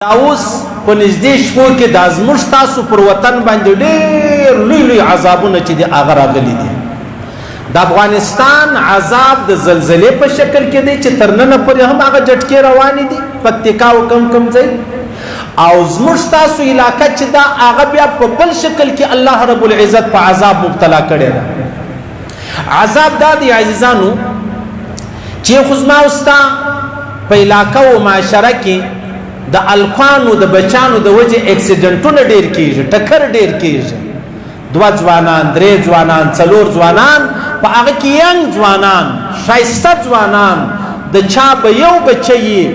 اوس په نږدې شپو کې د زموږ تاسو پر وطن باندې ډېر لوی لوی عذابونه چې دي هغه راغلي دي. د افغانستان عذاب د زلزلې په شکل کې دی چې تر ننه پورې هم هغه جټکې روانې دي، پکتیکا او کم ځای، او زموږ تاسو علاقه چې دا هغه بیا په بل شکل کې الله رب العزت په عذاب مبتلا کړی ده. عذاب دا دی عزیزانو چې خو زما وستا په علاقه او معاشره کې د الکانو د بچانو د وجه اکسیډنټونه ډیر کیږي، ټکر ډیر کیږي. 2 ځوانان، 3 ځوانان، 4 ځوانان، په هغه کې ینګ ځوانان، ښایسته ځوانان، د چا به یو بچی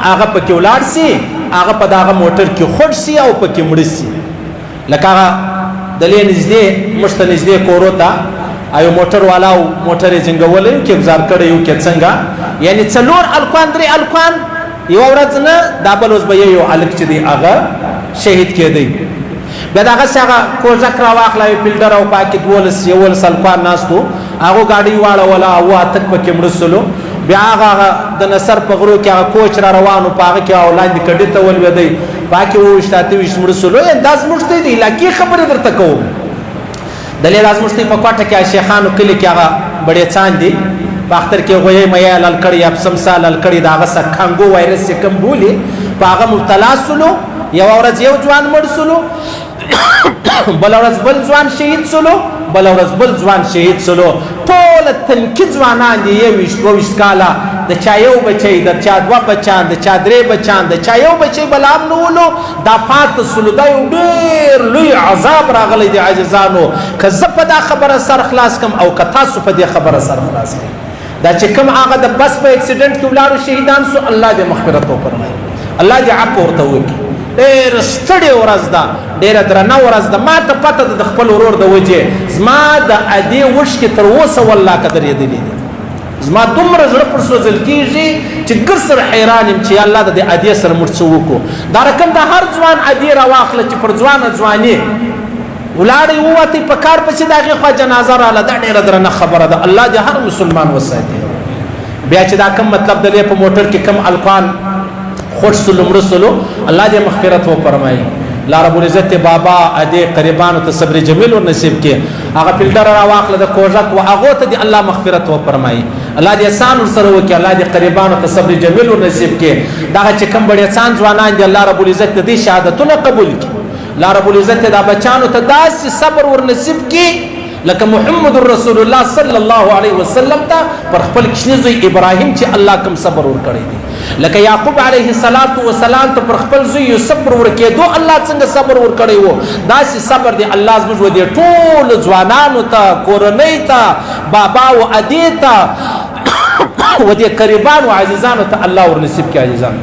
هغه پکې ولاړ سي، هغه په دغه موټر کې خوټ سي او پکې مړ سي. لکه هغه دلې نږدې مشته نږدې کورو ته ایو موټر والاو موټر یې څنګهولې کې گزار کړی یو کې څنګه، یعنی 4 الکان 3 الکان یو ورځ نه دا بل اوس به یو الک چې دی هغه شهید کېدی. بیا دغه څنګه کوزک را واخلای فلټر او پاکټ ولس یو سلکان ناستو هغه گاډي واړه ولا او اتک پکې مړسلو. بیا هغه د نصر په غرو کې هغه کوچ را روانو پاغه کې اولاد کډی ته ول ودی پاکي وشتاته وش مړسلو. انداز مشته دی لکه خبره درته کوم. دلې راز مشته په کوټه کې شیخانو کلی کې هغه بډې چاند دي باختر کې غوي میا لړکړی ابسم سال لړکړی داغه سکانګو وایرس چې کوم بولی پاغه مبتلا سلو. یو ورځ یو ځوان مړ سلو، بل ورځ بل ځوان شهید سلو، بل ورځ بل ځوان شهید سلو. ټول تنکي ځوانان دي 22 کاله، د چا یو بچی، د چا 2 بچان، د چا 3 بچان، د چا یو بچی بلام نولو. دا پات سلو دا یو ډېر لوی عذاب راغلی دی عزیزانو. که زه په دا خبره سر خلاص کم او که تاسو په دې خبره سر خلاص کم، دا چې کوم هغه د بس په اکسیډنټ کې ولاړو شهیدان سو، الله دې مغفرت وفرمایي، الله دې عفو ورته وکړي. ډېر ستړې ورځ ده، ډېره درنه ورځ ده. ما ته پته ده د خپل ورور د وجې زما د ادې اوښکې تر اوسه والله که درېدلې دي. زما دومره زړه پر سوځل کېږي چې ګر سره حیران یم چې الله د دې ادې سره موږ څه وکړو. دا رقم د هر ځوان ادې راواخله چې پر ځوانه ځواني ولاړې ووتې په کار پسې د هغې خوا جنازه راله. دا ډېره درنه خبره ده، الله دې هر مسلمان وساتي. بیا چې دا کم مطلب د دې په موټر کې کم الکان خوش سلو مړه سلو، الله دې مغفرت وفرمایي. الله رب العزت بابا ادې قریبانو ته صبر جمیل ور نصیب کړي. هغه فلټر را واخله د کوژک و هغه ته دې الله مغفرت وفرمایي، الله دې احسان ورسره وکړي، الله دې قریبانو ته صبر جمیل ور نصیب کړي. دغه چې کم بړې احسان ځوانان دي الله رب العزت دې شهادتونه قبول کړي. الله رب العزت دا بچانو ته داسې صبر ور نصیب کړي لکه محمد رسول الله صلی الله علیه وسلم ته پر خپل کشنی زوی ابراهیم چې الله کوم صبر ور کړی دی، لکه یعقوب علیه السلام ته پر خپل زوی یوسف ور کېدو الله څنګه صبر ور کړی وو، داسې صبر دی الله زموږ و دې ټول ځوانانو ته، کورنۍ ته، بابا او ادې ته و دې قریبانو عزیزانو ته الله ور نصیب کړي. عزیزانو